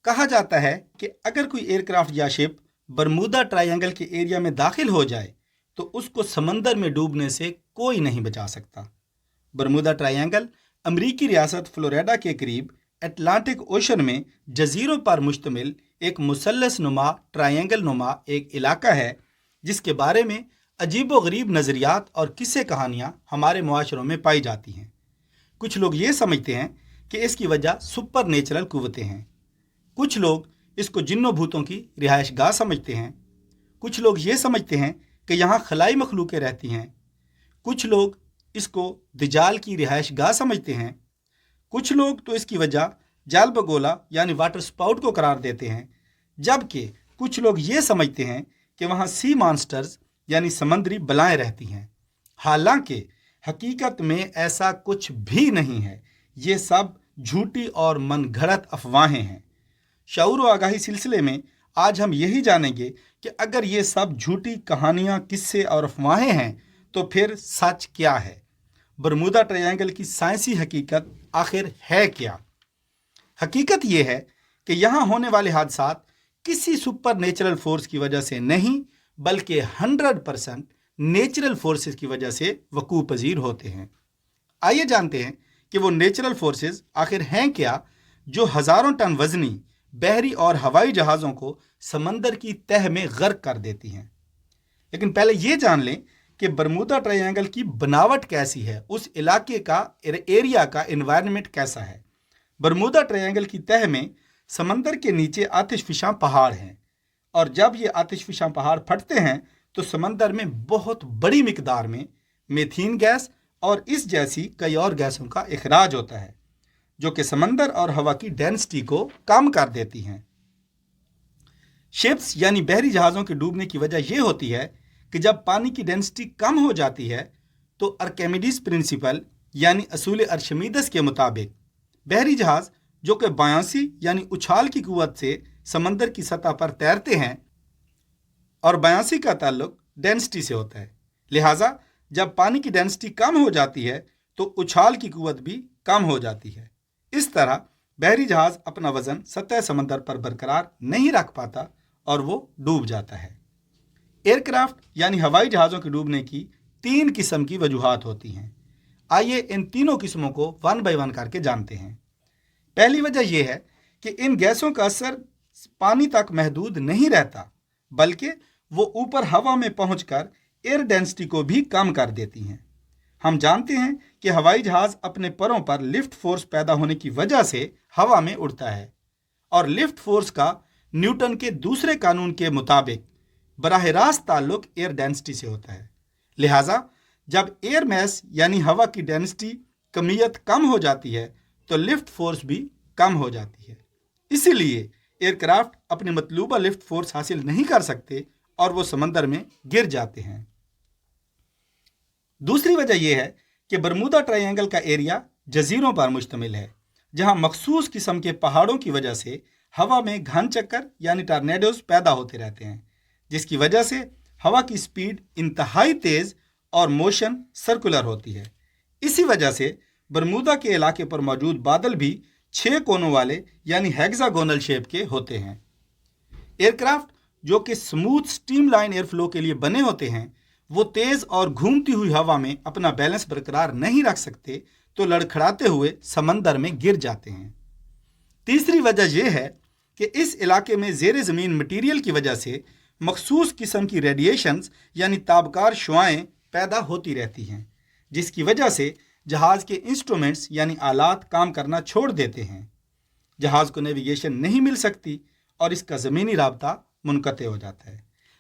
کہا جاتا ہے کہ اگر کوئی ایئرکرافٹ یا شپ برمودا ٹرائینگل کے ایریا میں داخل ہو جائے تو اس کو سمندر میں ڈوبنے سے کوئی نہیں بچا سکتا۔ برمودا ٹرائینگل امریکی ریاست فلوریڈا کے قریب اٹلانٹک اوشن میں جزیروں پر مشتمل ایک مثلث نما ٹرائینگل نما ایک علاقہ ہے جس کے بارے میں عجیب و غریب نظریات اور قصے کہانیاں ہمارے معاشروں میں پائی جاتی ہیں۔ کچھ لوگ یہ سمجھتے ہیں کہ اس کی وجہ سپر نیچرل قوتیں ہیں۔ کچھ لوگ اس کو جنوں بھوتوں کی رہائش گاہ سمجھتے ہیں۔ کچھ لوگ یہ سمجھتے ہیں کہ یہاں خلائی مخلوقیں رہتی ہیں۔ کچھ لوگ اس کو دجال کی رہائش گاہ سمجھتے ہیں۔ کچھ لوگ تو اس کی وجہ جال بگولا یعنی واٹر سپاؤٹ کو قرار دیتے ہیں، جبکہ کچھ لوگ یہ سمجھتے ہیں کہ وہاں سی مانسٹرز یعنی سمندری بلائیں رہتی ہیں۔ حالانکہ حقیقت میں ایسا کچھ بھی نہیں ہے، یہ سب جھوٹی اور من گھڑت افواہیں ہیں۔ شعور و آگاہی سلسلے میں آج ہم یہی جانیں گے کہ اگر یہ سب جھوٹی کہانیاں، قصے اور افواہیں ہیں تو پھر سچ کیا ہے؟ برمودا ٹرائینگل کی سائنسی حقیقت آخر ہے کیا؟ حقیقت یہ ہے کہ یہاں ہونے والے حادثات کسی سپر نیچرل فورس کی وجہ سے نہیں بلکہ 100% نیچرل فورسز کی وجہ سے وقوع پذیر ہوتے ہیں۔ آئیے جانتے ہیں کہ وہ نیچرل فورسز آخر ہیں کیا جو ہزاروں ٹن وزنی بحری اور ہوائی جہازوں کو سمندر کی تہہ میں غرق کر دیتی ہیں۔ لیکن پہلے یہ جان لیں کہ برمودا ٹرائینگل کی بناوٹ کیسی ہے، اس علاقے کا ایریا کا انوائرمنٹ کیسا ہے۔ برمودا ٹرائینگل کی تہہ میں سمندر کے نیچے آتش فشاں پہاڑ ہیں، اور جب یہ آتش فشاں پہاڑ پھٹتے ہیں تو سمندر میں بہت بڑی مقدار میں میتھین گیس اور اس جیسی کئی اور گیسوں کا اخراج ہوتا ہے جو کہ سمندر اور ہوا کی ڈینسٹی کو کم کر دیتی ہیں۔ شپس یعنی بحری جہازوں کے ڈوبنے کی وجہ یہ ہوتی ہے کہ جب پانی کی ڈینسٹی کم ہو جاتی ہے تو ارکیمیڈیز پرنسپل یعنی اصول ارشمیدس کے مطابق بحری جہاز جو کہ بایانسی یعنی اچھال کی قوت سے سمندر کی سطح پر تیرتے ہیں، اور بایانسی کا تعلق ڈینسٹی سے ہوتا ہے، لہٰذا جب پانی کی ڈینسٹی کم ہو جاتی ہے تو اچھال کی قوت بھی کم ہو جاتی ہے۔ اس طرح بحری جہاز اپنا وزن سطح سمندر پر برقرار نہیں رکھ پاتا اور وہ ڈوب جاتا ہے۔ ایئرکرافٹ یعنی ہوائی جہازوں کے ڈوبنے کی 3 قسم کی وجوہات ہوتی ہیں۔ آئیے ان تینوں قسموں کو 1 بائی 1 کر کے جانتے ہیں۔ پہلی وجہ یہ ہے کہ ان گیسوں کا اثر پانی تک محدود نہیں رہتا، بلکہ وہ اوپر ہوا میں پہنچ کر ایئر ڈینسٹی کو بھی کم کر دیتی ہیں۔ ہم جانتے ہیں کہ ہوائی جہاز اپنے پروں پر لفٹ فورس پیدا ہونے کی وجہ سے ہوا میں اڑتا ہے، اور لفٹ فورس کا نیوٹن کے دوسرے قانون کے مطابق براہ راست تعلق ایئر ڈینسٹی سے ہوتا ہے۔ لہٰذا جب ایئر میس یعنی ہوا کی ڈینسٹی کمیت کم ہو جاتی ہے تو لفٹ فورس بھی کم ہو جاتی ہے۔ اسی لیے ایئرکرافٹ اپنی مطلوبہ لفٹ فورس حاصل نہیں کر سکتے اور وہ سمندر میں گر جاتے ہیں۔ دوسری وجہ یہ ہے کہ برمودا ٹرائینگل کا ایریا جزیروں پر مشتمل ہے، جہاں مخصوص قسم کے پہاڑوں کی وجہ سے ہوا میں گھن چکر یعنی ٹارنیڈوز پیدا ہوتے رہتے ہیں، جس کی وجہ سے ہوا کی سپیڈ انتہائی تیز اور موشن سرکولر ہوتی ہے۔ اسی وجہ سے برمودا کے علاقے پر موجود بادل بھی 6 کونوں والے یعنی ہیگزاگونل شیپ کے ہوتے ہیں۔ ایئرکرافٹ جو کہ smooth streamline airflow کے لیے بنے ہوتے ہیں، وہ تیز اور گھومتی ہوئی ہوا میں اپنا بیلنس برقرار نہیں رکھ سکتے تو لڑکھڑاتے ہوئے سمندر میں گر جاتے ہیں۔ تیسری وجہ یہ ہے کہ اس علاقے میں زیر زمین مٹیریل کی وجہ سے مخصوص قسم کی ریڈیشنز یعنی تابکار شعاعیں پیدا ہوتی رہتی ہیں، جس کی وجہ سے جہاز کے انسٹرومنٹس یعنی آلات کام کرنا چھوڑ دیتے ہیں۔ جہاز کو نیویگیشن نہیں مل سکتی اور اس کا زمینی رابطہ منقطع ہو جاتا ہے۔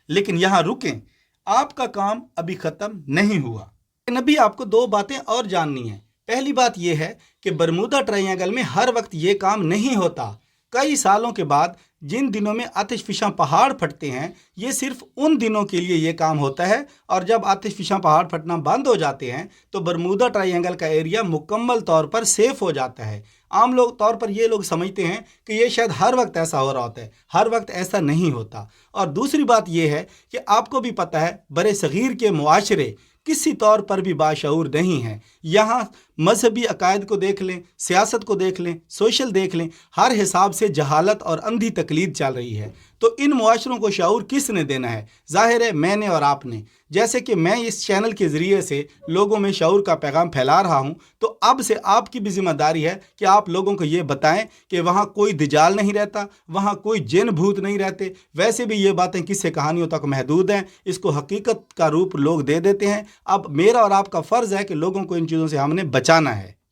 لیکن یہاں رکیں، آپ کا کام ابھی ختم نہیں ہوا۔ لیکن ابھی آپ کو 2 باتیں اور جاننی ہیں۔ پہلی بات یہ ہے کہ برمودا ٹرائینگل میں ہر وقت یہ کام نہیں ہوتا۔ کئی سالوں کے بعد جن دنوں میں آتش فشاں پہاڑ پھٹتے ہیں، یہ صرف ان دنوں کے لیے یہ کام ہوتا ہے، اور جب آتش فشاں پہاڑ پھٹنا بند ہو جاتے ہیں تو برمودا ٹرائینگل کا ایریا مکمل طور پر سیف ہو جاتا ہے۔ عام طور پر یہ لوگ سمجھتے ہیں کہ یہ شاید ہر وقت ایسا ہو رہا ہوتا ہے، ہر وقت ایسا نہیں ہوتا۔ اور دوسری بات یہ ہے کہ آپ کو بھی پتہ ہے برصغیر کے معاشرے کسی طور پر بھی باشعور نہیں ہیں۔ یہاں مذہبی عقائد کو دیکھ لیں، سیاست کو دیکھ لیں، سوشل دیکھ لیں، ہر حساب سے جہالت اور اندھی تقلید چل رہی ہے۔ تو ان معاشروں کو شعور کس نے دینا ہے؟ ظاہر ہے میں نے اور آپ نے۔ جیسے کہ میں اس چینل کے ذریعے سے لوگوں میں شعور کا پیغام پھیلا رہا ہوں، تو اب سے آپ کی بھی ذمہ داری ہے کہ آپ لوگوں کو یہ بتائیں کہ وہاں کوئی دجال نہیں رہتا، وہاں کوئی جن بھوت نہیں رہتے۔ ویسے بھی یہ باتیں قصے کہانیوں تک محدود ہیں، اس کو حقیقت کا روپ لوگ دے دیتے ہیں۔ اب میرا اور آپ کا فرض ہے کہ لوگوں کو ان چیزوں سے ہم نے بچانا ہے۔